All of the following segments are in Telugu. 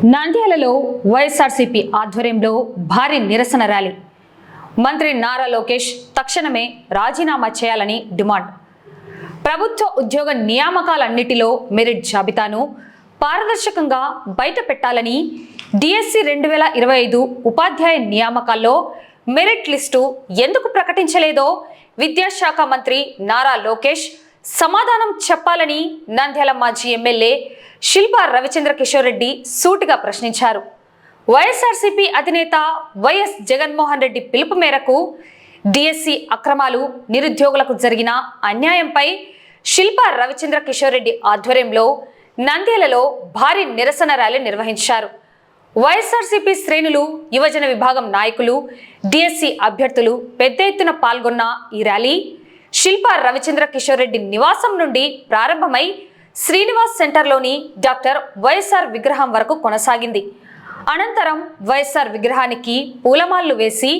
నంద్యాలలో వైఎస్ఆర్సీపీ ఆధ్వర్యంలో భారీ నిరసన ర్యాలీ. మంత్రి నారా లోకేష్ తక్షణమే రాజీనామా చేయాలని డిమాండ్. ప్రభుత్వ ఉద్యోగ నియామకాలన్నిటిలో మెరిట్ జాబితాను పారదర్శకంగా బయట పెట్టాలని, డిఎస్సి 2025 ఉపాధ్యాయ నియామకాల్లో మెరిట్ లిస్టు ఎందుకు ప్రకటించలేదో విద్యాశాఖ మంత్రి నారా లోకేష్ సమాధానం చెప్పాలని నంద్యాల మాజీ ఎమ్మెల్యే శిల్పా రవిచంద్ర కిషోర్ రెడ్డి సూటిగా ప్రశ్నించారు. వైఎస్ఆర్సీపీ అధినేత వైఎస్ జగన్మోహన్ రెడ్డి పిలుపు మేరకు డిఎస్సి అక్రమాలు, నిరుద్యోగులకు జరిగిన అన్యాయంపై శిల్పా రవిచంద్ర కిషోర్ రెడ్డి ఆధ్వర్యంలో నంద్యాలలో భారీ నిరసన ర్యాలీ నిర్వహించారు. వైఎస్ఆర్సీపీ శ్రేణులు, యువజన విభాగం నాయకులు, డిఎస్సి అభ్యర్థులు పెద్ద ఎత్తున పాల్గొన్న ఈ ర్యాలీ శిల్పా రవిచంద్ర కిషోర్ రెడ్డి నివాసం నుండి ప్రారంభమై శ్రీనివాస్ సెంటర్లోని డాక్టర్ వైఎస్ఆర్ విగ్రహం వరకు కొనసాగింది. అనంతరం వైఎస్ఆర్ విగ్రహానికి పూలమాలలు వేసి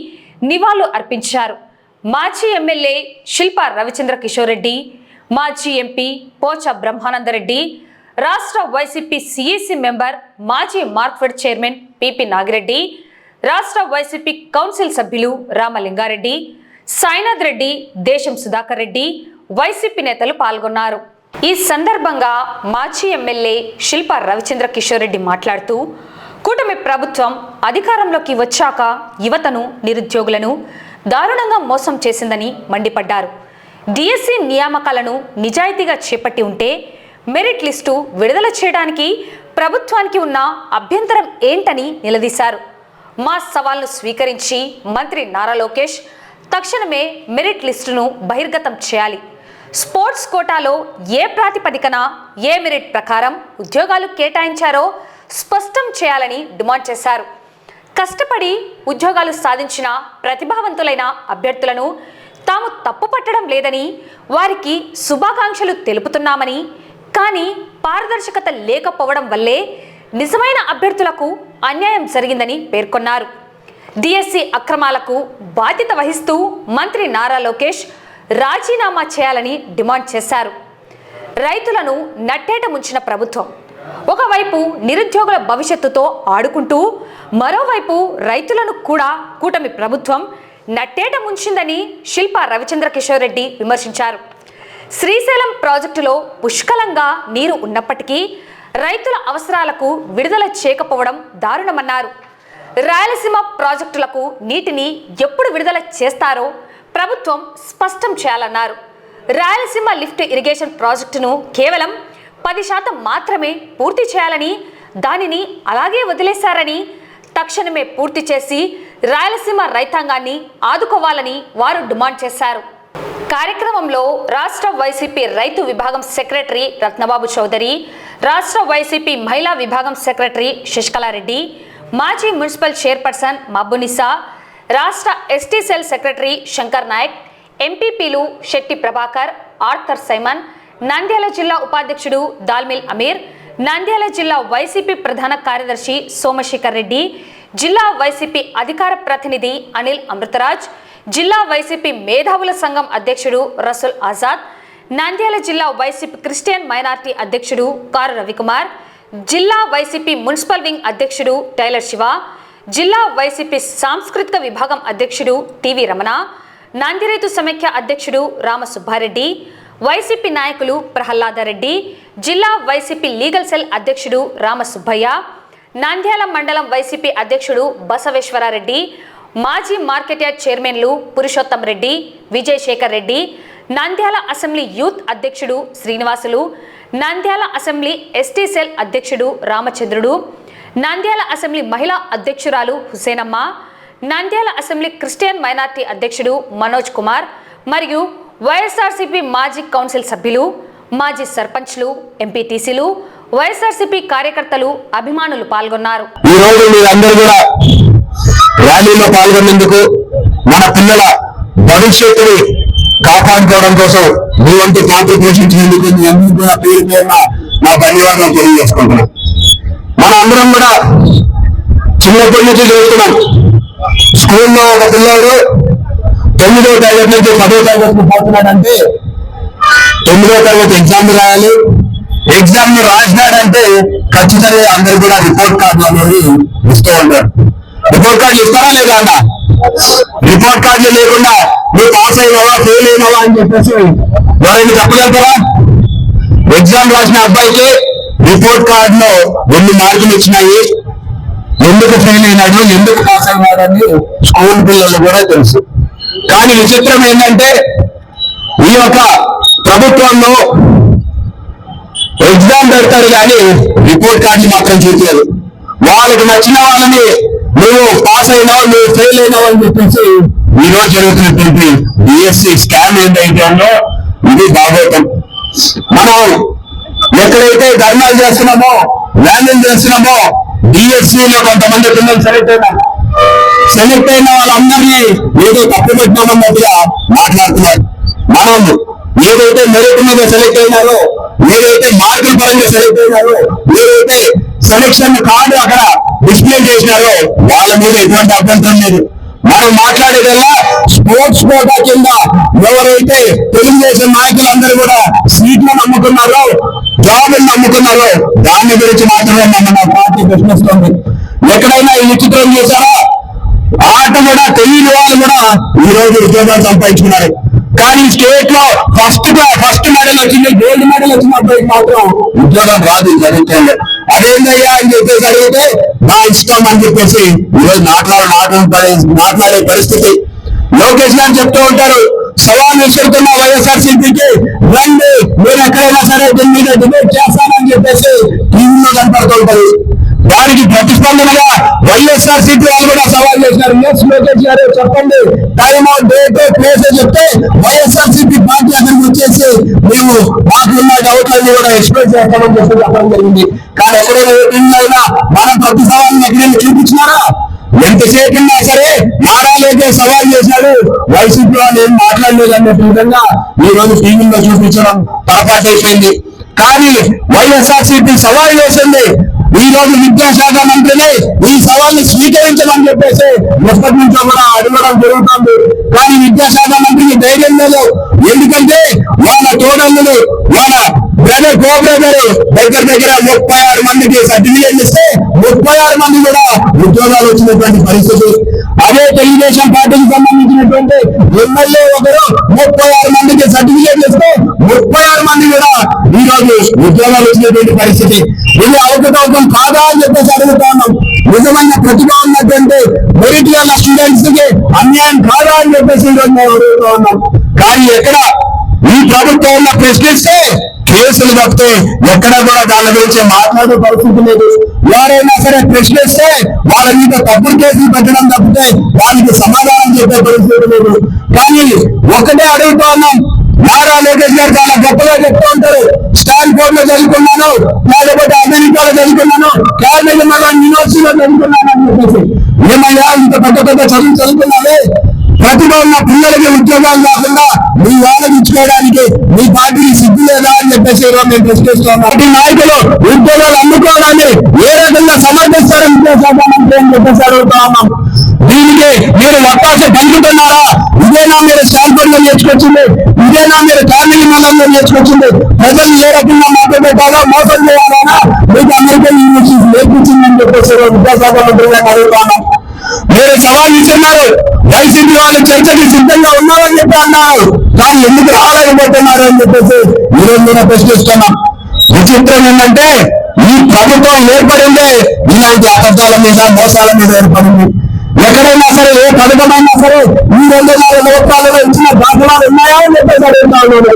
నివాళులు అర్పించారు. మాజీ ఎమ్మెల్యే శిల్పా రవిచంద్ర కిషోర్ రెడ్డి, మాజీ ఎంపీ పోచ బ్రహ్మానందరెడ్డి, రాష్ట్ర వైసీపీ సిఈసి మెంబర్, మాజీ మార్క్ఫెడ్ చైర్మన్ పిపి నాగిరెడ్డి, రాష్ట్ర వైసీపీ కౌన్సిల్ సభ్యులు రామలింగారెడ్డి, సాయినాథ్ రెడ్డి, దేశం సుధాకర్ రెడ్డి, వైసీపీ నేతలు పాల్గొన్నారు. ఈ సందర్భంగా మాజీ ఎమ్మెల్యే శిల్పా రవిచంద్ర కిషోర్ రెడ్డి మాట్లాడుతూ, కూటమి ప్రభుత్వం అధికారంలోకి వచ్చాక యువతను, నిరుద్యోగులను దారుణంగా మోసం చేసిందని మండిపడ్డారు. డిఎస్సి నియామకాలను నిజాయితీగా చేపట్టి ఉంటే మెరిట్ లిస్టు విడుదల చేయడానికి ప్రభుత్వానికి ఉన్న అభ్యంతరం ఏంటని నిలదీశారు. మా సవాల్ను స్వీకరించి మంత్రి నారా లోకేష్ తక్షణమే మెరిట్ లిస్టును బహిర్గతం చేయాలి. స్పోర్ట్స్ కోటాలో ఏ ప్రాతిపదికన, ఏ మెరిట్ ప్రకారం ఉద్యోగాలు కేటాయించారో స్పష్టం చేయాలని డిమాండ్ చేశారు. కష్టపడి ఉద్యోగాలు సాధించిన ప్రతిభావంతులైన అభ్యర్థులను తాము తప్పుపట్టడం లేదని, వారికి శుభాకాంక్షలు తెలుపుతున్నామని, కానీ పారదర్శకత లేకపోవడం వల్లే నిజమైన అభ్యర్థులకు అన్యాయం జరిగిందని పేర్కొన్నారు. డిఎస్సి అక్రమాలకు బాధ్యత వహిస్తూ మంత్రి నారా లోకేష్ రాజీనామా చేయాలని డిమాండ్ చేశారు. రైతులను నట్టేట ముంచిన ప్రభుత్వం ఒకవైపు నిరుద్యోగుల భవిష్యత్తుతో ఆడుకుంటూ, మరోవైపు రైతులను కూడా కూటమి ప్రభుత్వం నట్టేట ముంచిందని శిల్పా రవిచంద్ర కిషోర్ రెడ్డి విమర్శించారు. శ్రీశైలం ప్రాజెక్టులో పుష్కలంగా నీరు ఉన్నప్పటికీ రైతుల అవసరాలకు విడుదల చేయకపోవడం దారుణమన్నారు. రాయలసీమ ప్రాజెక్టులకు నీటిని ఎప్పుడు విడుదల చేస్తారో ప్రభుత్వం స్పష్టం చేయాలన్నారు. రాయలసీమ లిఫ్ట్ ఇరిగేషన్ ప్రాజెక్టును కేవలం 10% మాత్రమే పూర్తి చేయాలని, దానిని అలాగే వదిలేశారని, తక్షణమే పూర్తి చేసి రాయలసీమ రైతాంగాన్ని ఆదుకోవాలని వారు డిమాండ్ చేశారు. కార్యక్రమంలో రాష్ట్ర వైసీపీ రైతు విభాగం సెక్రటరీ రత్నబాబు చౌదరి, రాష్ట్ర వైసీపీ మహిళా విభాగం సెక్రటరీ శశికళారెడ్డి, మాజీ మున్సిపల్ చైర్పర్సన్ మబ్బునిసా, రాష్ట్ర ST cell secretary Shankar Naik, ఎంపీపీలు శెట్టి ప్రభాకర్, ఆర్థర్ సైమన్, నంద్యాల జిల్లా ఉపాధ్యక్షుడు దాల్మిల్ అమీర్, నంద్యాల జిల్లా వైసీపీ ప్రధాన కార్యదర్శి సోమశేఖర్ రెడ్డి, జిల్లా వైసీపీ అధికార ప్రతినిధి అనిల్ అమృతరాజ్, జిల్లా వైసీపీ మేధావుల సంఘం అధ్యక్షుడు రసూల్ ఆజాద్, నంద్యాల జిల్లా వైసీపీ క్రిస్టియన్ మైనార్టీ అధ్యక్షుడు కారు రవికుమార్, జిల్లా వైసీపీ మున్సిపల్ వింగ్ అధ్యక్షుడు టైలర్ శివ, జిల్లా వైసీపీ సాంస్కృతిక విభాగం అధ్యక్షుడు టివి రమణ, నందిరైతు సమైక్య అధ్యక్షుడు రామసుబ్బారెడ్డి, వైసీపీ నాయకులు ప్రహ్లాదరెడ్డి, జిల్లా వైసీపీ లీగల్ సెల్ అధ్యక్షుడు రామసుబ్బయ్య, నంద్యాల మండలం వైసీపీ అధ్యక్షుడు బసవేశ్వరారెడ్డి, మాజీ మార్కెట్ యార్డ్ చైర్మన్లు పురుషోత్తం రెడ్డి, విజయశేఖర్ రెడ్డి, నంద్యాల అసెంబ్లీ యూత్ అధ్యక్షుడు Srinivasulu, Nandyal assembly ST cell అధ్యక్షుడు రామచంద్రుడు, నంద్యాల అసెంబ్లీ మహిళా అధ్యక్షురాలు Husenamma, Nandyal assembly Christian minority అధ్యక్షుడు మనోజ్ కుమార్ మరియు వైఎస్ఆర్సీపీ మాజీ కౌన్సిల్ సభ్యులు, మాజీ సర్పంచ్లు, ఎంపీటీసీలు, వైఎస్ఆర్సీపీ కార్యకర్తలు, అభిమానులు పాల్గొన్నారు. ఈరోజు మీరందరూ కూడా ర్యాలీలో పాల్గొనేందుకు, మన పిల్లల భవిష్యత్తుని కాపాడుకోవడం కోసం మీ వంతు పాత్ర పోషించినందుకు మీ అందరూ కూడా పేరు పేరున నా ధన్యవాదాలు తెలియజేసుకుంటున్నాం. మన అందరం కూడా చిన్నప్పటి నుంచి చూస్తున్నాం. స్కూల్లో ఒక పిల్లవాడు 9వ తరగతి నుంచి 10వ తరగతికి పోతున్నాడంటే 9వ తరగతి ఎగ్జామ్ రాయాలి, ఎగ్జామ్ రాసినాడంటే ఖచ్చితంగా అందరు కూడా రిపోర్ట్ కార్డు అనేది ఇస్తూ ఉంటారు. రిపోర్ట్ కార్డు ఇస్తారా లేదా అన్న? రిపోర్ట్ కార్డులు లేకుండా నువ్వు పాస్ అయినావా ఫెయిల్ అయినావా అని చెప్పేసి ఎవరైనా చెప్పగలుగుతారా? ఎగ్జామ్ రాసిన అబ్బాయికి రిపోర్ట్ కార్డులో ఎన్ని మార్కులు వచ్చినాయి, ఎందుకు ఫెయిల్ అయినాడు, ఎందుకు పాస్ అయినాడు అని స్కూల్ పిల్లలు కూడా తెలుసు. కానీ విచిత్రం ఏంటంటే ఈ యొక్క ప్రభుత్వంలో ఎగ్జామ్ పెడతారు కానీ రిపోర్ట్ కార్డు మాత్రం చూపించలేదు. వాళ్ళకి నచ్చిన వాళ్ళని నువ్వు పాస్ అయినావు, నువ్వు ఫెయిల్ అయినావు అని చెప్పేసి ఈ రోజు జరుగుతున్నటువంటి బిఎస్సి స్కామ్ ఏంటంటే ఇది భాగవతం. మనం ఎక్కడైతే ధర్నాలు చేస్తున్నామో, ల్యాండింగ్ చేస్తున్నామో, డిఎస్సిలో కొంతమంది పిల్లలు సెలెక్ట్ అయిన వాళ్ళందరినీ ఏదో తప్పు పెట్టినామన్నట్టుగా మాట్లాడుతున్నారు. మనం ఏదైతే మెరిట్ మీద సెలెక్ట్ అయినారో, ఏదైతే మార్కుల పరంగా సెలెక్ట్ అయినారో, ఏదైతే సెలెక్షన్ కార్డు అక్కడ డిస్ప్లే చేసినారో వాళ్ళ మీద ఎటువంటి అభ్యంతరం లేదు. మనం మాట్లాడేదల్లా స్పోర్ట్స్ కోటా కింద ఎవరైతే తెలుగుదేశం నాయకులందరూ కూడా సీట్లను నమ్ముకున్నారో, జాబులు నమ్ముకున్నారో దాని గురించి మాత్రమే మన పార్టీ ప్రశ్నిస్తుంది. ఎక్కడైనా ఈ విచిత్రం చేశారా? ఆట కూడా తెలియని వాళ్ళు కూడా ఈ రోజు ఉద్యోగాలు సంపాదించుకున్నారు. కానీ స్టేట్ లో ఫస్ట్ మెడల్ వచ్చింది, గోల్డ్ మెడల్ వచ్చిన అబ్బాయికి మాత్రం ఉద్యోగం రాదు జరుగుతుంది. అదేందయ్యా అని చెప్పేసి అడిగితే నా ఇష్టం అని చెప్పేసి ఈరోజు మాట్లాడే పరిస్థితి. లోకేష్ గారు చెప్తూ ఉంటారు, సవాల్ విసురుతున్న వైఎస్ఆర్సీపీకి రండి, మీరు ఎక్కడైనా సరే దీని మీద డిబేట్ చేస్తానని చెప్పేసి టీవీలో కనపడుతుంటది. దానికి ప్రతిస్పందనగా వైఎస్ఆర్సీపీ వాళ్ళు కూడా సవాల్ చేసినారు. ఎస్ లోకేష్ గారు చెప్పండి, టైమ్, డేట్, ప్లేస్ చెప్తే వైఎస్ఆర్సీపీ పార్టీ అక్కడికి వచ్చేసి మేము మాకున్న డౌట్లన్నీ కూడా ఎక్స్ప్రెస్ చేస్తామని చెప్పి చెప్పడం జరిగింది. కానీ ఎక్కడైనా ఏటింగ్ అయినా మనం ప్రతి సవాళ్ళని ఎక్కడైనా చూపించినారా? ఎంతసేపు ఉన్నా సరే నారా లోకేష్ సవాల్ చేశాడు, వైసీపీ వాళ్ళు ఏం మాట్లాడలేదు అనే విధంగా ఈ రోజు టీవీలో చూపించడం పొరపాటు అయిపోయింది. కానీ వైఎస్ఆర్సీపీ సవాల్ చేసింది. ఈ రోజు విద్యాశాఖ మంత్రిని ఈ సవాల్ని స్వీకరించమని చెప్పేసి ఎప్పటి నుంచో కూడా అడగడం జరుగుతుంది. కానీ విద్యాశాఖ మంత్రికి ధైర్యం లేదు. ఎందుకంటే వాళ్ళ తోడల్లులు, వాళ్ళ బ్రదర్ దగ్గర 36 మందికి సర్టిఫికేట్ ఇస్తే 36 మంది కూడా ఉద్యోగాలు వచ్చినటువంటి పరిస్థితి. అదే తెలుగుదేశం పార్టీకి సంబంధించినటువంటి ఎమ్మెల్యే ఒకరు 36 మందికి సర్టిఫికేట్ ఇస్తే 36 మంది కూడా ఈ రోజు ఉద్యోగాలు వచ్చినటువంటి పరిస్థితి. ఇది అవకతవకం కాదా అని చెప్పేసి అడుగుతా ఉన్నాం. నిజమైన ప్రతిభ ఉన్నటువంటి మెరిట్ ఉన్న స్టూడెంట్స్ కి అన్యాయం కాదా అని చెప్పేసి ఈరోజు మేము అడుగుతా ఉన్నాం. కానీ ఎక్కడ ఈ ప్రభుత్వంలో ప్రశ్నిస్తే కేసులు తప్పితే ఎక్కడ కూడా దాని గురించి మాట్లాడే పరిస్థితి లేదు. ఎవరైనా సరే ప్రశ్నిస్తే వాళ్ళ మీద తప్పుడు కేసులు పెట్టడం తప్పితే దానికి సమాధానం చెప్పే పరిస్థితి లేదు. కానీ ఒక్కటే అడుగుతా ఉన్నాం, నారా లోకేష్ గారు చాలా గొప్పగా చెప్తూ ఉంటారు, స్టాన్ఫోర్డ్ లో చదువుకున్నాను, లేకపోతే అమెరికాలో చదువుకున్నాను, క్యానడా యూనివర్సిటీలో చదువుకున్నాను అని చెప్పేసి. ఏమయ్యా ఇంత పెద్ద చదువుకున్నావే, ప్రతిభ ఉన్న పిల్లలకి ఉద్యోగాలు కాకుండా మీ వాళ్ళకి ఇచ్చుకోవడానికి మీ పార్టీకి సిగ్గు లేదా అని చెప్పేసి మేము ప్రశ్నిస్తున్నాం. పార్టీ నాయకులు ఉద్యోగాలు అందుకోవాలని ఏ రకంగా సమర్థిస్తారని విద్యాశాఖ మంత్రి అని చెప్పేసి అడుగుతా ఉన్నాం. దీనికి మీరు ఒక్కాస పంచుతున్నారా? ఇదేనా మీరు స్టాన్ఫోర్డ్ లో నేర్చుకొచ్చింది? ఇదేనా మీరు కార్నెగీ మెల్లన్లో నేర్చుకొచ్చింది? ప్రజలు ఏ రకంగా మాట్లాడేటారో మోసం చేయాలన్నా మీకు అమెరికన్ యూనివర్సిటీ నేర్పించిందని చెప్పేసి విద్యాశాఖ మంత్రి అడుగుతా ఉన్నాం. మీరు సవాల్ ఇస్తున్నారు, వైసీపీ వాళ్ళు చర్చకి సిద్ధంగా ఉన్నారని చెప్పి అన్నారు, కానీ ఎందుకు రాలేకపోతున్నారు అని చెప్పేసి ఈ రోజు కూడా ప్రశ్నిస్తున్నాం. విచిత్రం ఏంటంటే ఈ ప్రభుత్వం ఏర్పడిందే ఇలాంటి అబద్ధాల మీద, మోసాల మీద ఏర్పడింది. ఎక్కడైనా సరే ఏ పథకమైనా సరే ఈ 2 లోకాలలో ఇచ్చిన దాఖలాలు ఉన్నాయా అని చెప్పేసి అడుగుతా ఉన్నాడు.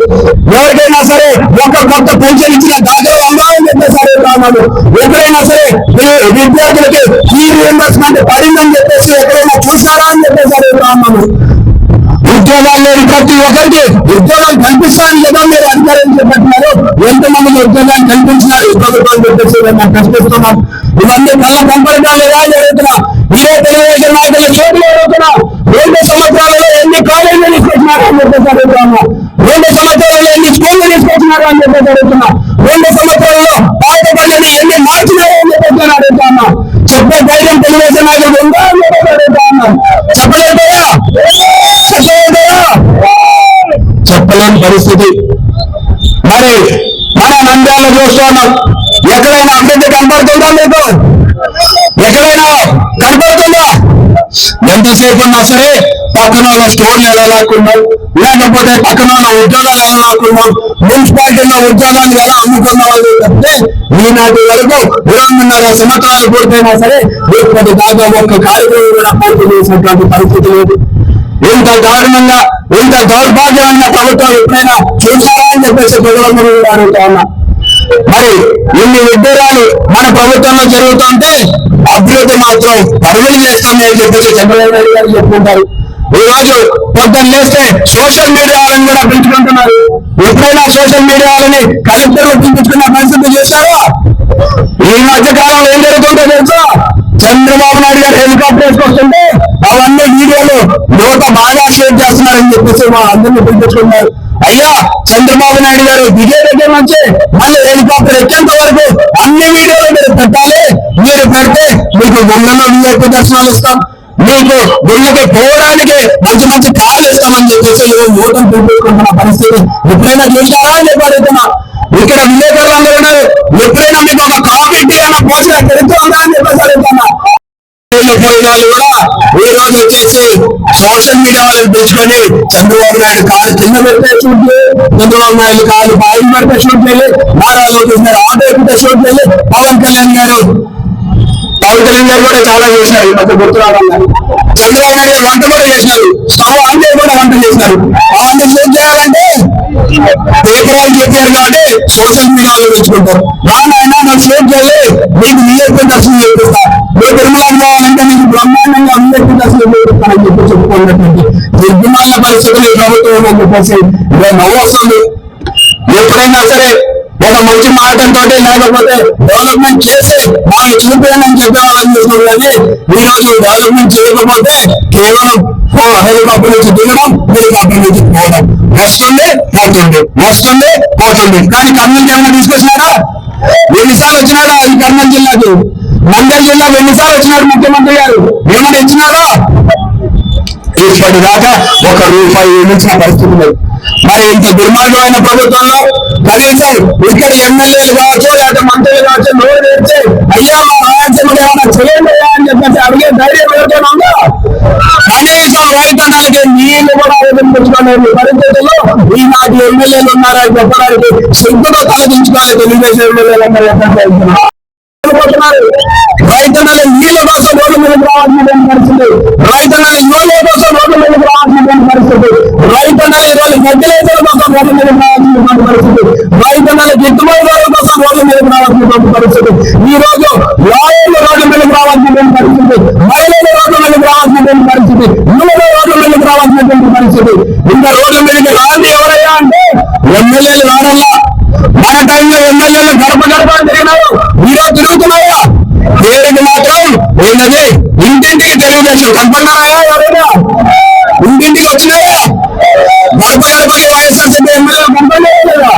ఎవరికైనా సరే ఒక కొత్త పెన్షన్ ఇచ్చిన దాఖలాలు ఉన్నాయని చెప్పేసి అడుగుతా ఉన్నాడు. ఎక్కడైనా సరే విద్యార్థులకి ఫీ రీయింబర్స్మెంట్ పడిందని చెప్పేసి ఎక్కడైనా చూస్తారా అని చెప్పేసి అడుగుతా ఉన్నాను. ఉద్యోగాలు లేని ప్రతి ఒక్కరికి ఉద్యోగాలు కల్పిస్తారని కదా మీరు అధికారం చేపట్టినారు, ఎంతమందికి ఉద్యోగాలు కల్పించినారు ఈ ప్రభుత్వం చెప్పేసి మేము ప్రశ్నిస్తున్నాం. ఇవన్నీ కళ కంపడటాలు జరుగుతున్నా ఇదే తెలుగుదేశం నాయకుల చేతిలో అడుగుతున్నా. 2 సంవత్సరాలలో ఎన్ని కాలేజీలు తీసుకొచ్చినారు అని చెప్పేసి అడుగుతున్నా. 2 సంవత్సరాలలో ఎన్ని స్కూళ్ళు తీసుకొచ్చినారు అని చెప్పేసి అడుగుతున్నా. 2 సంవత్సరాల్లో పాత బడ్జెట్ ఎన్ని మార్చినారు అని చెప్పేసి అడుగుతా ఉన్నా. చెప్పే ధైర్యం తెలుగుదేశం నాయకులు ఉందా అని చెప్పేసి అడుగుతా ఉన్నాం. చెప్పలేని పరిస్థితి. మరి మన నంద్యాలలో చూస్తూ ఉన్నాం. ఎక్కడైనా అభివృద్ధి కనపడుతుందా మీకు? ఎక్కడైనా కనపడుతుందా? ఎంతసేపు ఉన్నా సరే పక్కన వాళ్ళ స్టోర్లు ఎలా లాక్కున్నాం, లేకపోతే పక్కన వాళ్ళ ఉద్యోగాలు ఎలా లాక్కున్నాం, మున్సిపాలిటీలో ఉద్యోగాలు ఎలా అమ్ముకున్నాం అని చెప్తే ఈనాటి వరకు 2.5 సంవత్సరాలు పూర్తయినా సరే ఇప్పటి దాకా ఒక్క కార్యక్రమం కూడా పూర్తి చేసినటువంటి పరిస్థితి లేదు. ఇంత దారుణంగా ఇంత దౌర్భాగ్యమైన ప్రభుత్వం ఎప్పుడైనా చూసారా అని చెప్పేసి ప్రజలందరూ కూడా అడుగుతా ఉన్నా. మరి ఇన్ని విద్యలు మన ప్రభుత్వంలో జరుగుతుంటే అభివృద్ధి మాత్రం పరుగులు చేస్తుంది అని చెప్పేసి చంద్రబాబు నాయుడు గారు చెప్పుకుంటారు. ఈ రోజు పొద్దున్న లేస్తే సోషల్ మీడియాలను కూడా పెంచుకుంటున్నారు. ఎప్పుడైనా సోషల్ మీడియాలని కలెక్టర్లు పిలిపించుకున్న పరిస్థితి చేశారా? ఈ మధ్య కాలంలో ఏం జరుగుతుందో తెలుసా? చంద్రబాబు నాయుడు గారు హెలికాప్టర్ వేసుకొస్తుంటే అవన్నీ వీడియోలు యువత బాగా షేర్ చేస్తున్నారని చెప్పేసి మా అందరినీ పిలిపించుకున్నారు. అయ్యా చంద్రబాబు నాయుడు గారు దిగే దగ్గర నుంచి మళ్ళీ హెలికాప్టర్ ఎక్కేంత వరకు అన్ని వీడియోలు మీరు పెట్టాలి. మీరు పెడితే మీకు గుళ్ళలో వీఐపీ దర్శనాలు ఇస్తాం, మీకు గుళ్ళకి పోవడానికి మంచి మంచి కార్లు ఇస్తామని చెప్పేసి యువతను పిలిపించుకుంటున్న పరిస్థితి ఎప్పుడైనా చూసారా అని చెప్పి అడుగుతున్నా. ఇక్కడ విలేకరులందరూ ఉన్నారు. ఎప్పుడైనా మీకు ఒక కాఫీ టీ అన్న పోసిన తెలుస్తుందా అని చెప్పేసి అడుగుతున్నా. పోయిన వాళ్ళు కూడా ఈ రోజు వచ్చేసి సోషల్ మీడియా వాళ్ళని పిలుచుకొని చంద్రబాబు నాయుడు కాలు కింద పెడితే షూట్ చేయాలి, చంద్రబాబు నాయుడు కాలు బాయిలు పెడితే షూట్ చేయాలి, నారా లోకేష్ గారు ఆటో ఎక్కితే షూట్ చేయాలి, పవన్ కళ్యాణ్ గారు కూడా చాలా చేశారు. ఈ మధ్య గుర్తురావడం చంద్రబాబు నాయుడు వంట కూడా చేసినారు. స్టవ్ ఆన్ చేసి కూడా వంట చేసినారు. అవన్నీ షూట్ చేయాలంటే పేపర్ వాళ్ళు చెప్పారు కాబట్టి సోషల్ మీడియాలో తెచ్చుకుంటారు. నాయన నాకు షూట్ చేయాలి, మీకు వీఐపీ దర్శనం చేపిస్తా, మీ తిరుమలకు పోవాలంటే మీకు బ్రహ్మాండంగా వీఐపీ దర్శనం చేపిస్తానని చెప్పి చెప్పుకున్నటువంటి దుర్మాల పరిస్థితులు ఈ ప్రభుత్వం అని చెప్పేసి నవ్వు వస్తుంది. ఎప్పుడైనా సరే ఒక మంచి మాటలతో లేకపోతే డెవలప్మెంట్ చేసి మనం చూపించాలని చెప్పే వాళ్ళని చూస్తాం. కానీ ఈ రోజు డెవలప్మెంట్ చేయకపోతే కేవలం హెలికాప్టర్ నుంచి దిగడం, హెలికాప్టర్ నుంచి పోవడం, వస్తుంది పోతుంది, వస్తుంది పోతుంది. కానీ కర్నూలు ఏమైనా తీసుకొచ్చినారా? ఎన్నిసార్లు వచ్చినారా ఈ కర్నూలు జిల్లాకు? నంద్యాల జిల్లాకు ఎన్నిసార్లు వచ్చినారు ముఖ్యమంత్రి గారు? ఏమైనా ఇచ్చినారా? ఇప్పటిదాకా ₹1 ఇచ్చిన పరిస్థితి లేదు. మరి ఇంత దుర్మార్గమైన ప్రభుత్వంలో కనీసం ఇక్కడ ఎమ్మెల్యేలు కావచ్చు లేదా మంత్రులు కావచ్చు నోరు తెరిచి అయ్యా మా రాయలసీమలో ఏమైనా చేయండి అని చెప్పేసి అడిగే ధైర్యం ఎవరికైనా ఉందా? కనీసం రైతన్నలకి నీళ్లు కూడా ఎదుర్కొచ్చుకోలేని పరిస్థితుల్లో ఈనాటి ఎమ్మెల్యేలు ఉన్నారని చెప్పడానికి సిగ్గుతో తలదించుకోవాలి తెలుగుదేశం ఎమ్మెల్యేలందరూ ఎక్కడ రైతన్నల నీళ్ల కోసం రోడ్ల మీదకి రావాల్సినటువంటి పరిస్థితి, రైతన్నల యువల కోసం రోడ్ల మీదకి రావాల్సినటువంటి పరిస్థితి, రైతన్నల ఈరోజు మధ్యలేతల కోసం రోడ్ల మీదకి రావాల్సినటువంటి పరిస్థితి, రైతన్నల గిట్టుబాటు కోసం రోడ్ల మీదకి రావాల్సినటువంటి పరిస్థితి, ఈ రోజు లాయర్లు రోడ్ల మీదకి రావాల్సినటువంటి పరిస్థితి, మహిళలు రోడ్ల మీదకి రావాల్సినటువంటి పరిస్థితి, యువత రోడ్ల మీదకి రావాల్సినటువంటి పరిస్థితి. ఇంకా రోడ్ల మీదకి రాని ఎవరయ్యా అంటే ఎమ్మెల్యేలు రానల్లా. మన టైంలో ఎమ్మెల్యేలు గడప గడప తిరిగినారు, ఈరోజు తిరుగుతున్నాయా? పేరుకి మాత్రం ఏంటది ఇంటింటికి తెలుగుదేశం కనపడినారా? ఎవరైనా ఇంటింటికి వచ్చినాయా? గడప గడపకి వైఎస్ఆర్సీపీ ఎమ్మెల్యేలు కనపడలేదా లేదా?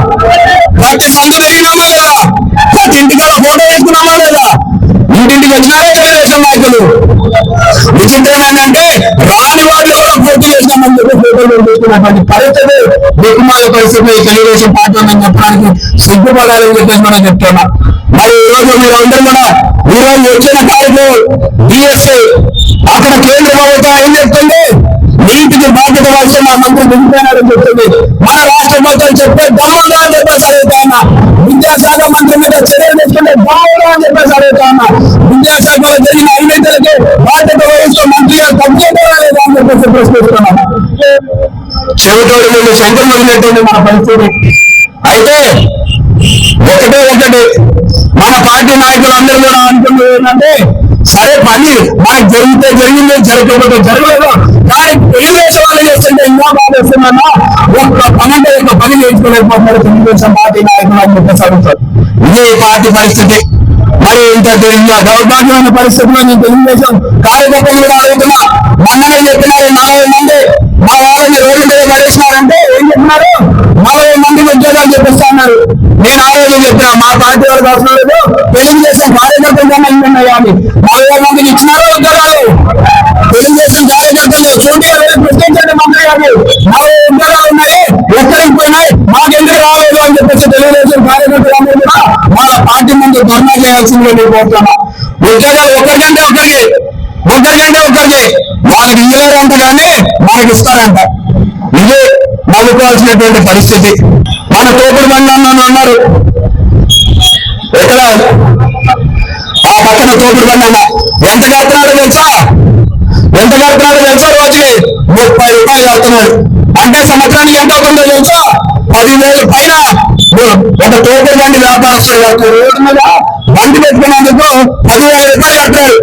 ప్రతి సంత తిరిగినామా లేదా? ప్రతి ఇంటికి ఫోటో వేసుకున్నామా లేదా? ఇంటింటికి వచ్చినారా తెలుగుదేశం నాయకులు? విచిత్రం ఏంటంటే రాని వాళ్ళు కూడా పోటీ చేసినామని చెప్పి ఫోటోలు తీసుకున్నటువంటి పరిస్థితి, దిక్కుమాల పరిస్థితి తెలుగుదేశం పార్టీ ఉందని చెప్పడానికి సిగ్గుపడాలని చెప్పేసి మనం చెప్తున్నా. మరి ఈ రోజు మీరు అందరూ కూడా ఈ రోజు వచ్చిన కార్యక్రమం డిఎస్ఐ అక్కడ కేంద్ర ప్రభుత్వం ఏం చెప్తుంది? నీటికి బాధ్యత వహించి మా మంత్రి దిగిపోయినారని చెప్తుంది. మన రాష్ట్ర ప్రభుత్వం చెప్తే బాగుందా అని చెప్పేసి అడుగుతా ఉన్నా. విద్యాశాఖ మంత్రి మీద చర్యలు తీసుకుంటే బాగుందా అని చెప్పేసి అడుగుతా ఉన్నా. విద్యాశాఖలో జరిగిన అవినీతులకి బాధ్యత వహిస్తూ మంత్రి గారు తగ్గిపోవడం లేదా అని చెప్పేసి ప్రశ్నిస్తున్నాం. చెవిటోడి ముందు శంకరం వదిలేటువంటి మన పరిస్థితి. అయితే ఒకటి మన పార్టీ నాయకులు అందరూ కూడా అనుకున్నది ఏంటంటే సరే పని మనకు జరిగితే జరిగింది, జరగకపోతే జరగలేదు, కానీ తెలుగుదేశం వాళ్ళు చేస్తుంటే ఇంకా బాగా చేస్తున్నా ఒక్క పని అంటే ఒక పని చేయించుకోలేకపోతున్నారు తెలుగుదేశం పార్టీ నాయకులు అని చెప్పేసి అడుగుతారు. ఇదే పార్టీ పరిస్థితి. మరి ఇంత దౌర్భాగ్యమైన పరిస్థితిలో నేను తెలుగుదేశం కార్యకర్తలు కూడా అడుగుతున్నా. మొన్ననే చెప్పినారు 40 మంది మా వాళ్ళని రోడ్ల మీద పడేసినారంటే ఏం చెప్పినారు? 40 మందికి ఉద్యోగాలు చెప్పిస్తా అన్నారు. నేను ఆ రోజు చెప్పిన మా పార్టీ వాళ్ళకి అవసరం లేదు, తెలుగుదేశం కార్యకర్తలు ఉన్నాయా అని. 40 మందికి ఇచ్చినారు ఉద్యోగాలు. తెలుగుదేశం కార్యకర్తలు సూటిగా ప్రశ్నించండి మంత్రి గారు, 40 ఉద్యోగాలు ఉన్నాయి, ఎక్కడికి పోయినాయి, మాకెందుకు రాలేదు అని చెప్పేసి తెలుగుదేశం కార్యకర్తలందరూ కూడా మన పార్టీ ముందు ధర్నా చేయాల్సిందిగా నేను కోరుతున్నా. ఉద్యోగాలు ఒకరికంటే ఒకరికి వాళ్ళకి ఇయ్యారంట కానీ మనకి ఇస్తారంట. ఇదే నవ్వుకోవాల్సినటువంటి పరిస్థితి. మన తోపుడు బండి అన్న ఉన్నారు ఇక్కడ, ఆ పక్కన తోపుడు బండి అన్న ఎంత కడుతున్నాడో తెలుసా? రోజుకి 30 రూపాయలు కడుతున్నాడు. అంటే సంవత్సరానికి ఎంత అవుతుందో తెలుసా? 10,000 పైన ఒక తోపుడు బండి వ్యాపారస్తుడు కడతాడు. రోడ్డు మీద బండి పెట్టుకున్నందుకు 10,000 రూపాయలు కడతాడు.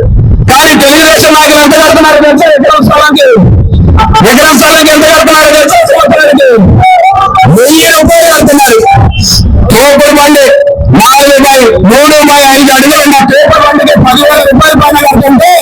కానీ తెలుగుదేశం నాయకులు ఎంత కడుతున్నారు తెలుసా? ఎకరం స్థలానికి ఎంత కడుతున్నారు తెలుసా? సంవత్సరానికి 1000 రూపాయలు కడుతున్నారు. తోపుడు బండి 4/3/5 అడుగులు ఉన్న తోపుడు బండికి 10,000 రూపాయలు పైన కడుతుంటే,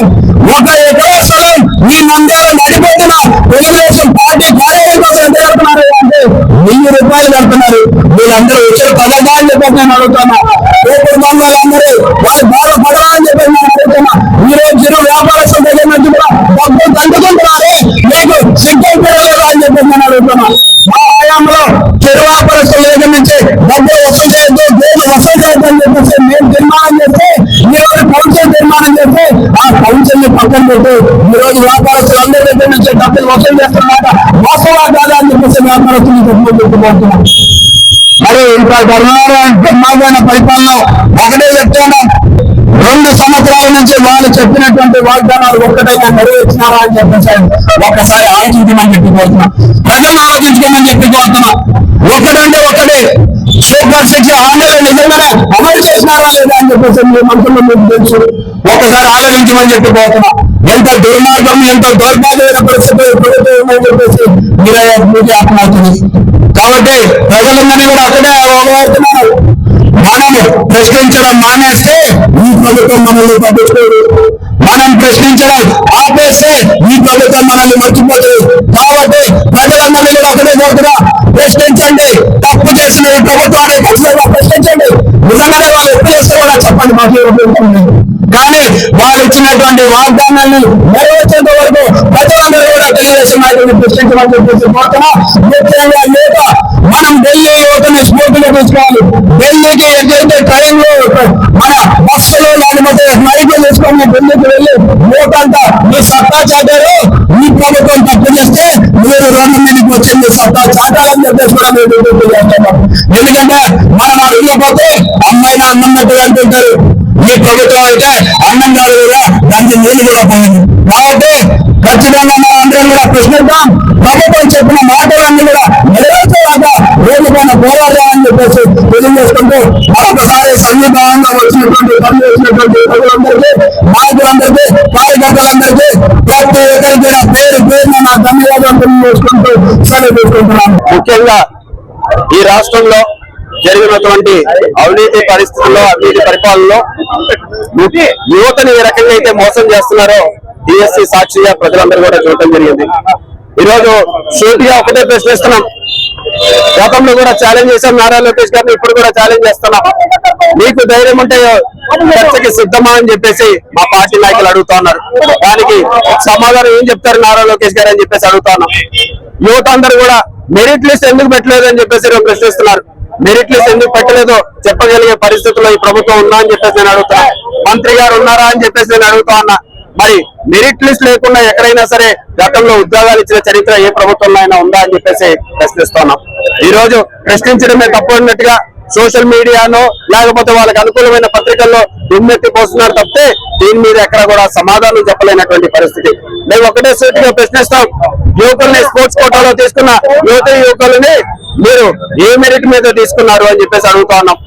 ఒక ఎకరం స్థలం మీ నంద్యాల నడిపోతున్న తెలుగుదేశం పార్టీ కార్యాలయం కోసం ఎంత కడుతున్నారు అంటే 1000 రూపాయలు కడుతున్నారు. వీళ్ళందరూ వచ్చే పదగా అని చెప్పేసి నేను అడుగుతున్నా. తోపుడు బండి వాళ్ళందరూ వాళ్ళు బాధపడరా అని చెప్పేసి నేను అడుగుతున్నా. ఈ రోజు చిరు వ్యాపారస్తుల దగ్గర నుంచి కూడా డబ్బులు తండుకుంటున్నారే, మీకు సిద్ధైపోయారు అని చెప్పేసి నేను అడుగుతున్నా. మా హయాంలో చిరు వ్యాపారస్తుల దగ్గర నుంచి డబ్బులు వసూలు చేయొద్దు, దేని వసూలు చేయొద్దు అని చెప్పేసి మేము తీర్మానం చేస్తే, ఈ రోజు కౌన్సిల్ తీర్మానం చేస్తే ఆ కౌన్సిల్ ని పక్కన పెట్టి ఈ రోజు వ్యాపారస్తులు అందరి దగ్గర నుంచి డబ్బులు వసూలు చేస్తున్నమాట వాస్తవా కాదా అని చెప్పేసి వ్యాపారస్తులు చెప్పుకుంటున్నాం. మరి ఇంత ధర్మామైన పరిపాలన ఒకటే చెప్తాను, 2 సంవత్సరాల నుంచి వాళ్ళు చెప్పినటువంటి వాగ్దానాలు ఒక్కటైనా నెరవేర్చినారా అని చెప్పేసి ఒక్కసారి ఆలోచించమని చెప్పి కోరుతున్నా. ప్రజలను ఆలోచించుకోమని చెప్పి కోరుతున్నా. ఒకటే సూపర్ 6 హామీలు నిజంగానే అమలు చేసినారా లేదా అని చెప్పేసి మీ మనసులో మీకు తెలుసు. ఒకసారి ఆలోచించమని చెప్పి కోరుతున్నా. ఎంత దుర్మార్గం, ఎంత దౌర్భాగ్యమైన పరిస్థితి ప్రభుత్వం ఉందని చెప్పేసి మీకే అర్థమవుతుంది. కాబట్టి ప్రజలందరినీ కూడా అక్కడే అవగడుతున్నారు. మనం ప్రశ్నించడం మానేస్తే ఈ ప్రభుత్వం మనల్ని పట్టించుకోదు. మనం ప్రశ్నించడం ఆపేస్తే ఈ ప్రభుత్వం మనల్ని మర్చిపోతుంది. కాబట్టి ప్రజలందరినీ కూడా ఒకటే కోరుతున్నా, ప్రశ్నించండి. తప్పు చేసిన ఈ ప్రభుత్వాన్ని ఖచ్చితంగా ప్రశ్నించండి. నిజంగానే వాళ్ళు ఎప్పుడు చేస్తే కూడా చెప్పండి, మాకు ఉపయోగపడుతుంది. కానీ వాళ్ళు ఇచ్చినటువంటి వాగ్దానాన్ని నెరవేర్చేంత వరకు ప్రజలందరూ కూడా తెలుగుదేశం నాయకులను ప్రశ్నించమని చెప్పేసి కోరుతున్నా. ముఖ్యంగా యువత మనం ఢిల్లీ యువతని స్ఫూర్తిగా తీసుకోవాలి. ఢిల్లీకి ఎక్కడైతే ట్రైన్ లో మన బస్సులో లేకపోతే ఫ్లైట్ తీసుకొని ఢిల్లీకి వెళ్ళి యువతంతా మీ సత్తా చాటారు, ఈ ప్రభుత్వం తప్పు చేస్తే మీరు 2 మీదకి వచ్చి మీ సత్తా చాటాలని చెప్పేసి కూడా మీరు విజ్ఞప్తి చేస్తున్నాం. ఎందుకంటే మనం అడుగులో పోతే అమ్మాయినా అన్నట్టు అంటుంటారు. ఈ ప్రభుత్వం అయితే అన్నం కాదు కూడా, దానికి నీళ్లు కూడా పోయింది. కాబట్టి ఖచ్చితంగా మనం అందరం కూడా ప్రశ్నిద్దాం. ప్రభుత్వం చెప్పిన మాటలన్నీ కూడా నెరవేర్చేలాగా రోడ్డు పైన పోరాడాలని చెప్పేసి తెలియజేసుకుంటూ మరొకసారి సంఘీభావంగా వచ్చినటువంటి పనిచేసినటువంటి ప్రజలందరికీ, నాయకులందరికీ, కార్యకర్తలందరికీ ప్రతి ఒక్కరికి కూడా పేరున నా ధన్యవాదాలు తెలియజేసుకుంటూ సెలవు తీసుకుంటున్నాను. ముఖ్యంగా ఈ రాష్ట్రంలో జరిగినటువంటి అవినీతి పరిస్థితుల్లో, అవినీతి పరిపాలనలో యువతని ఏ రకంగా అయితే మోసం చేస్తున్నారో డిఎస్సి సాక్షిగా ప్రజలందరూ కూడా చూడటం జరిగింది. ఈరోజు సూటిగా ఒకటే ప్రశ్నిస్తున్నాం. గతంలో కూడా ఛాలెంజ్ చేశాం నారా లోకేష్ గారిని, ఇప్పుడు కూడా ఛాలెంజ్ చేస్తున్నాం. మీకు ధైర్యం ఉంటే చర్చకి సిద్ధమా అని చెప్పేసి మా పార్టీ నాయకులు అడుగుతా ఉన్నారు. దానికి సమాధానం ఏం చెప్తారు నారా లోకేష్ గారు అని చెప్పేసి అడుగుతా ఉన్నాం. యువత అందరూ కూడా మెరిట్ లిస్ట్ ఎందుకు పెట్టలేదు అని చెప్పేసి ప్రశ్నిస్తున్నారు. మెరిట్ లిస్ట్ ఎందుకు పెట్టలేదో చెప్పగలిగే పరిస్థితుల్లో ఈ ప్రభుత్వం ఉందా అని చెప్పేసి నేను అడుగుతున్నా. మంత్రి గారు ఉన్నారా అని చెప్పేసి నేను అడుగుతా ఉన్నా. మరి మెరిట్ లిస్ట్ లేకుండా ఎక్కడైనా సరే గతంలో ఉద్యోగాలు ఇచ్చిన చరిత్ర ఏ ప్రభుత్వంలో అయినా ఉందా అని చెప్పేసి ప్రశ్నిస్తున్నాం. ఈ రోజు ప్రశ్నించడమే తప్పు అన్నట్టుగా సోషల్ మీడియానో లేకపోతే వాళ్ళకి అనుకూలమైన పత్రికల్లో దుమ్మెత్తి పోస్తున్నారు తప్పితే దీని మీద ఎక్కడ కూడా సమాధానం చెప్పలేనటువంటి పరిస్థితి. మేము ఒకటే సూటిగా ప్రశ్నిస్తాం. యువకుల్ని స్పోర్ట్స్ కోటాలో తీసుకున్న యువకులని మీరు ఏ మెరిట్ మీద తీసుకున్నారు అని చెప్పేసి అడుగుతా ఉన్నాం.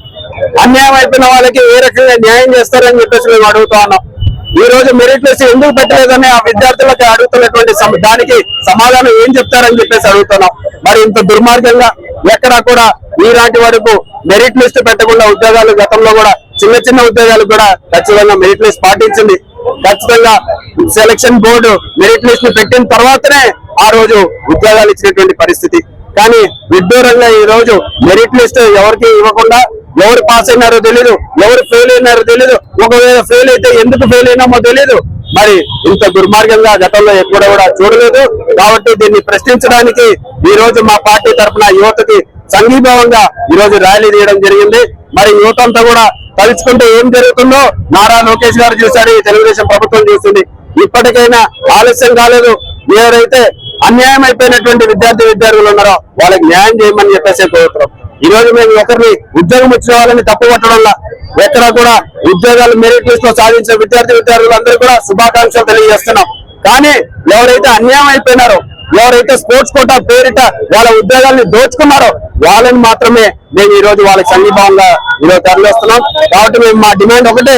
అన్యాయం అయిపోయిన వాళ్ళకి ఏ రకంగా న్యాయం చేస్తారని చెప్పేసి మేము అడుగుతా ఉన్నాం. ఈ రోజు మెరిట్ లిస్ట్ ఎందుకు పెట్టలేదని ఆ విద్యార్థులకు అడుగుతున్నటువంటి దానికి సమాధానం ఏం చెప్తారని చెప్పేసి అడుగుతున్నాం. మరి ఇంత దుర్మార్గంగా ఎక్కడా కూడా ఈనాటి వరకు మెరిట్ లిస్ట్ పెట్టకుండా ఉద్యోగాలు గతంలో కూడా చిన్న ఉద్యోగాలు కూడా ఖచ్చితంగా మెరిట్ లిస్ట్ పాటించింది. ఖచ్చితంగా సెలక్షన్ బోర్డు మెరిట్ లిస్ట్ పెట్టిన తర్వాతనే ఆ రోజు ఉద్యోగాలు ఇచ్చినటువంటి పరిస్థితి. కానీ విడ్డూరంగా ఈ రోజు మెరిట్ లిస్ట్ ఎవరికి ఇవ్వకుండా ఎవరు పాస్ అయినారో తెలీదు, ఎవరు ఫెయిల్ అయినారో తెలీదు. ఒకవేళ ఫెయిల్ అయితే ఎందుకు ఫెయిల్ అయినామో తెలీదు. మరి ఇంత దుర్మార్గంగా గతంలో ఎక్కడ కూడా చూడలేదు. కాబట్టి దీన్ని ప్రశ్నించడానికి ఈ రోజు మా పార్టీ తరఫున యువతకి సంఘీభావంగా ఈ రోజు ర్యాలీ తీయడం జరిగింది. మరి యువత అంతా కూడా తలుచుకుంటే ఏం జరుగుతుందో నారా లోకేష్ గారు చూశారు, ఈ తెలుగుదేశం ప్రభుత్వం చూస్తుంది. ఇప్పటికైనా ఆలస్యం కాలేదు. ఎవరైతే అన్యాయం అయిపోయినటువంటి విద్యార్థులు ఉన్నారో వాళ్ళకి న్యాయం చేయమని చెప్పేసి కోరుతున్నాం. ఈ రోజు మేము ఒకరిని ఉద్యోగం వచ్చిన వాళ్ళని తప్పు పట్టడంలా ఎక్కడ కూడా ఉద్యోగాలు మెరిట్ లిస్ట్ లో సాధించిన విద్యార్థులందరూ కూడా శుభాకాంక్షలు తెలియజేస్తున్నాం. కానీ ఎవరైతే అన్యాయం అయిపోయినారో, ఎవరైతే స్పోర్ట్స్ కోటా పేరిట వాళ్ళ ఉద్యోగాల్ని దోచుకున్నారో వాళ్ళని మాత్రమే మేము ఈ రోజు వాళ్ళకి సంఘీభావంగా ఈరోజు తరలిస్తున్నాం. కాబట్టి మేము మా డిమాండ్ ఒకటే,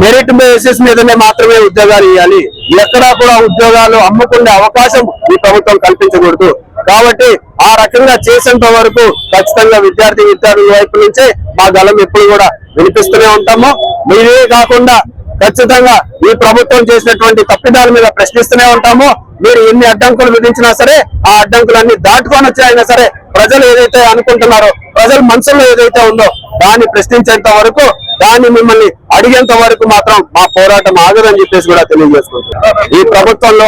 మెరిట్ బేసిస్ మీదనే మాత్రమే ఉద్యోగాలు ఇవ్వాలి. ఎక్కడా కూడా ఉద్యోగాలు అమ్ముకునే అవకాశం ఈ ప్రభుత్వం కల్పించకూడదు. కాబట్టి ఆ రకంగా చేసేంత వరకు ఖచ్చితంగా విద్యార్థుల వైపు నుంచే మా గలం ఎప్పుడు కూడా వినిపిస్తూనే ఉంటాము. మీరే కాకుండా ఖచ్చితంగా ఈ ప్రభుత్వం చేసినటువంటి తప్పిదాల మీద ప్రశ్నిస్తూనే ఉంటాము. మీరు ఎన్ని అడ్డంకులు విధించినా సరే ఆ అడ్డంకులన్నీ దాటుకొని వచ్చాయినా సరే ప్రజలు ఏదైతే అనుకుంటున్నారో, ప్రజల మనసులో ఏదైతే ఉందో దాన్ని ప్రశ్నించేంత వరకు, దాన్ని మిమ్మల్ని అడిగేంత వరకు మాత్రం మా పోరాటం ఆగదని చెప్పేసి కూడా తెలియజేసుకుంటున్నాం. ఈ ప్రభుత్వంలో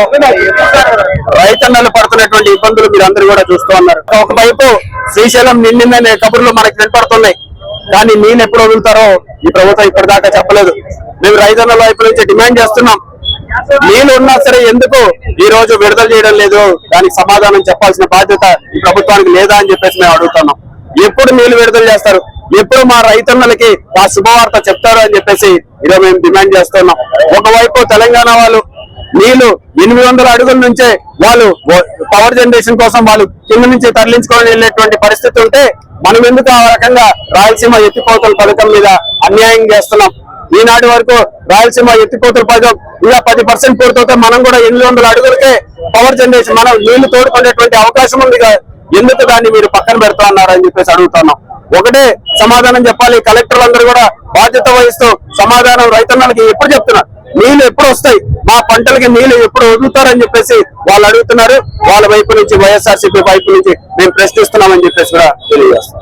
రైతన్నలు పడుతున్నటువంటి ఇబ్బందులు మీరు అందరూ కూడా చూస్తూ ఉన్నారు. ఒకవైపు శ్రీశైలం నిండిందనే కబుర్లు మనకు వినపడుతున్నాయి. కానీ నీళ్ళు ఎప్పుడు వదులుతారో ఈ ప్రభుత్వం ఇప్పటిదాకా చెప్పలేదు. మేము రైతన్నల వైపు నుంచి డిమాండ్ చేస్తున్నాం, నీళ్లు ఉన్నా సరే ఎందుకు ఈ రోజు విడుదల చేయడం లేదు, దానికి సమాధానం చెప్పాల్సిన బాధ్యత ఈ ప్రభుత్వానికి లేదా అని చెప్పేసి మేము అడుగుతున్నాం. ఎప్పుడు నీళ్లు విడుదల చేస్తారు, ఎప్పుడు మా రైతన్నలకి ఆ శుభవార్త చెప్తారు అని చెప్పేసి ఈరోజు మేము డిమాండ్ చేస్తున్నాం. ఒకవైపు తెలంగాణ వాళ్ళు నీళ్లు 800 అడుగుల నుంచే వాళ్ళు పవర్ జనరేషన్ కోసం వాళ్ళు కింద నుంచి తరలించుకొని వెళ్ళేటువంటి పరిస్థితి ఉంటే మనం ఎందుకు ఆ రకంగా రాయలసీమ ఎత్తిపోతల పథకం మీద అన్యాయం చేస్తున్నాం? ఈనాటి వరకు రాయలసీమ ఎత్తిపోతల పథకం ఇలా 10% పూర్తవుతే మనం కూడా 800 అడుగులకే పవర్ జనరేషన్ మనం నీళ్లు తోడుకునేటువంటి అవకాశం ఉంది. ఎందుకు దాన్ని మీరు పక్కన పెడతా ఉన్నారని చెప్పేసి అడుగుతున్నాం. ఒకటే సమాధానం చెప్పాలి. కలెక్టర్లు అందరూ కూడా బాధ్యత వహిస్తూ సమాధానం రైతన్నలకి ఎప్పుడు చెప్తున్నారు, నీళ్లు ఎప్పుడు వస్తాయి, మా పంటలకి నీళ్లు ఎప్పుడు వదులుతారని చెప్పేసి వాళ్ళు అడుగుతున్నారు. వాళ్ళ వైపు నుంచి వైఎస్ఆర్సీపీ వైపు నుంచి మేము ప్రశ్నిస్తున్నామని చెప్పేసి కూడా తెలియజేస్తాం.